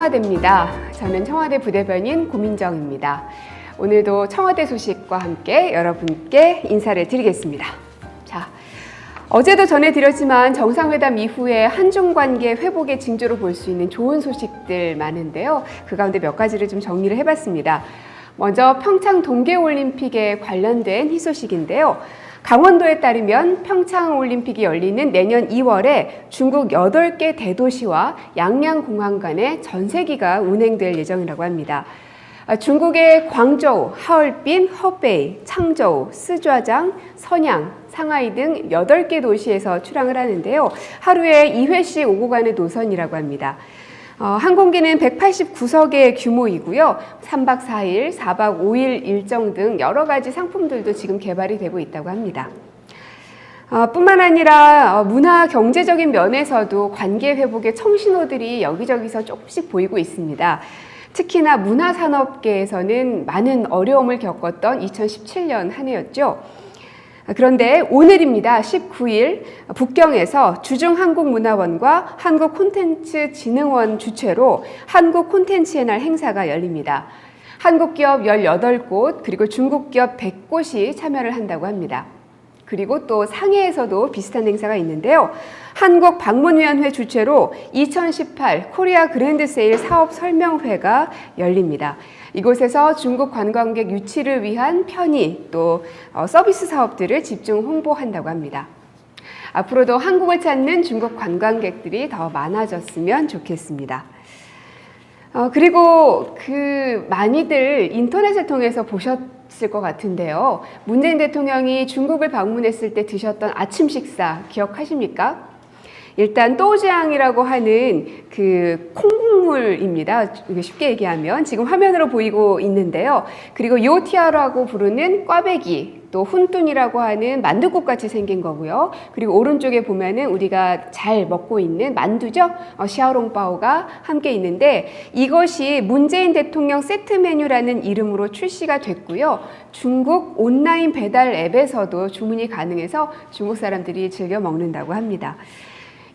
청와대입니다. 저는 청와대 부대변인 고민정입니다. 오늘도 청와대 소식과 함께 여러분께 인사를 드리겠습니다. 자, 어제도 전해드렸지만 정상회담 이후에 한중 관계 회복의 징조로 볼 수 있는 좋은 소식들 많은데요. 그 가운데 몇 가지를 좀 정리를 해봤습니다. 먼저 평창 동계올림픽에 관련된 희소식인데요. 강원도에 따르면 평창올림픽이 열리는 내년 2월에 중국 8개 대도시와 양양공항 간의 전세기가 운행될 예정이라고 합니다. 중국의 광저우, 하얼빈, 허베이, 창저우, 스좌장, 선양, 상하이 등 8개 도시에서 출항을 하는데요. 하루에 2회씩 오고 가는 노선이라고 합니다. 항공기는 189석의 규모이고요. 3박 4일, 4박 5일 일정 등 여러 가지 상품들도 지금 개발이 되고 있다고 합니다. 뿐만 아니라 문화 경제적인 면에서도 관계 회복의 청신호들이 여기저기서 조금씩 보이고 있습니다. 특히나 문화산업계에서는 많은 어려움을 겪었던 2017년 한 해였죠. 그런데 오늘입니다. 19일 북경에서 주중한국문화원과 한국콘텐츠진흥원 주최로 한국콘텐츠의 날 행사가 열립니다. 한국 기업 18곳 그리고 중국 기업 100곳이 참여를 한다고 합니다. 그리고 또 상해에서도 비슷한 행사가 있는데요. 한국방문위원회 주최로 2018 코리아 그랜드세일 사업 설명회가 열립니다. 이곳에서 중국 관광객 유치를 위한 편의 또 서비스 사업들을 집중 홍보한다고 합니다. 앞으로도 한국을 찾는 중국 관광객들이 더 많아졌으면 좋겠습니다. 그리고 많이들 인터넷을 통해서 보셨을 것 같은데요. 문재인 대통령이 중국을 방문했을 때 드셨던 아침 식사 기억하십니까? 일단 또우지앙이라고 하는 콩물입니다. 쉽게 얘기하면 지금 화면으로 보이고 있는데요. 그리고 요티아라고 부르는 꽈배기, 또 훈뚠이라고 하는 만둣국 같이 생긴 거고요. 그리고 오른쪽에 보면은 우리가 잘 먹고 있는 만두죠. 샤오롱바오가 함께 있는데 이것이 문재인 대통령 세트 메뉴라는 이름으로 출시가 됐고요. 중국 온라인 배달 앱에서도 주문이 가능해서 중국 사람들이 즐겨 먹는다고 합니다.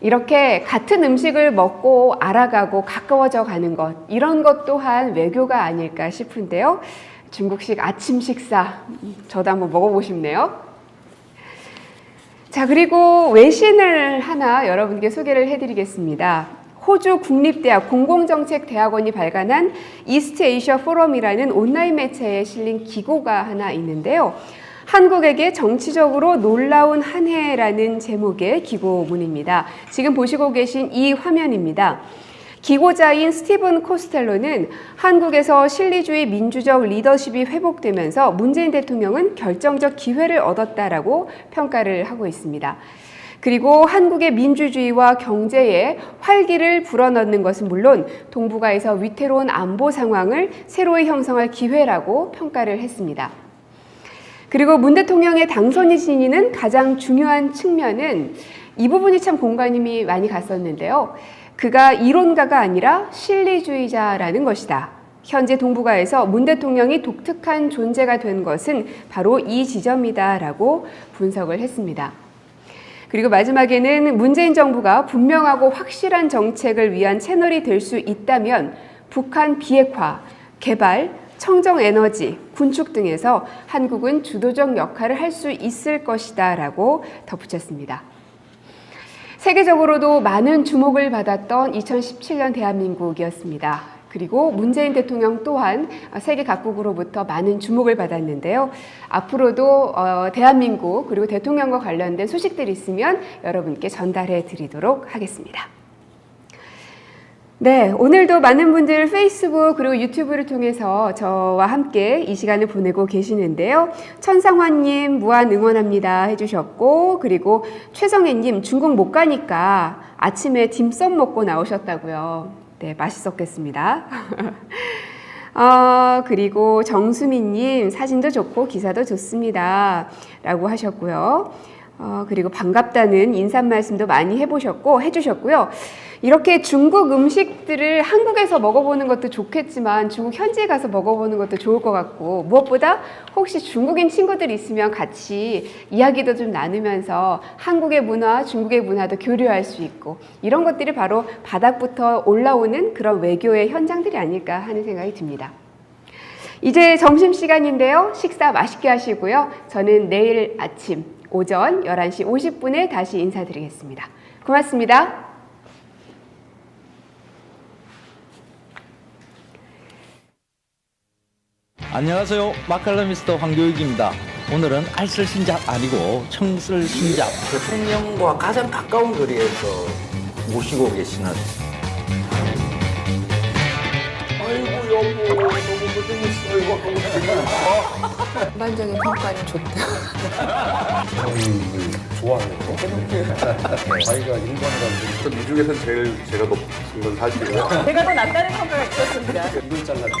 이렇게 같은 음식을 먹고 알아가고 가까워져 가는 것, 이런 것 또한 외교가 아닐까 싶은데요. 중국식 아침 식사, 저도 한번 먹어보고 싶네요. 자, 그리고 외신을 하나 여러분께 소개를 해드리겠습니다. 호주 국립대학 공공정책대학원이 발간한 이스트 에이셔 포럼이라는 온라인 매체에 실린 기고가 하나 있는데요. 한국에게 정치적으로 놀라운 한 해라는 제목의 기고문입니다. 지금 보시고 계신 이 화면입니다. 기고자인 스티븐 코스텔로는 한국에서 실리주의 민주적 리더십이 회복되면서 문재인 대통령은 결정적 기회를 얻었다라고 평가를 하고 있습니다. 그리고 한국의 민주주의와 경제에 활기를 불어넣는 것은 물론 동북아에서 위태로운 안보 상황을 새로이 형성할 기회라고 평가를 했습니다. 그리고 문 대통령의 당선이 지니는 가장 중요한 측면은 이 부분이 참 공감이 많이 갔었는데요. 그가 이론가가 아니라 실리주의자라는 것이다. 현재 동북아에서 문 대통령이 독특한 존재가 된 것은 바로 이 지점이다라고 분석을 했습니다. 그리고 마지막에는 문재인 정부가 분명하고 확실한 정책을 위한 채널이 될 수 있다면 북한 비핵화, 개발, 청정에너지, 군축 등에서 한국은 주도적 역할을 할 수 있을 것이다 라고 덧붙였습니다. 세계적으로도 많은 주목을 받았던 2017년 대한민국이었습니다. 그리고 문재인 대통령 또한 세계 각국으로부터 많은 주목을 받았는데요. 앞으로도 대한민국 그리고 대통령과 관련된 소식들이 있으면 여러분께 전달해 드리도록 하겠습니다. 네, 오늘도 많은 분들 페이스북 그리고 유튜브를 통해서 저와 함께 이 시간을 보내고 계시는데요. 천상환님 무한 응원합니다 해주셨고, 그리고 최성애님 중국 못 가니까 아침에 딤섬 먹고 나오셨다고요. 네, 맛있었겠습니다. 그리고 정수민님 사진도 좋고 기사도 좋습니다 라고 하셨고요. 그리고 반갑다는 인사 말씀도 많이 해주셨고요. 이렇게 중국 음식들을 한국에서 먹어보는 것도 좋겠지만 중국 현지에 가서 먹어보는 것도 좋을 것 같고, 무엇보다 혹시 중국인 친구들이 있으면 같이 이야기도 좀 나누면서 한국의 문화, 중국의 문화도 교류할 수 있고, 이런 것들이 바로 바닥부터 올라오는 그런 외교의 현장들이 아닐까 하는 생각이 듭니다. 이제 점심시간인데요. 식사 맛있게 하시고요. 저는 내일 아침 오전 11시 50분에 다시 인사드리겠습니다. 고맙습니다. 안녕하세요. 마칼라미스터 황교익입니다. 오늘은 알쓸 신잡 아니고 청쓸 신잡. 대통령과 가장 가까운 거리에서 모시고 계시는. 아이고 여보 너무 고생했어. 이거 하고 싶어. 전반적인 평가는 좋다. 좋아하는 거. 자기가 인간이라는 게. 이 중에서는 제일 제가 높은 건 사실이에요. 제가 더 낫다는 평가가 있었습니다. 이걸 잘랐어요.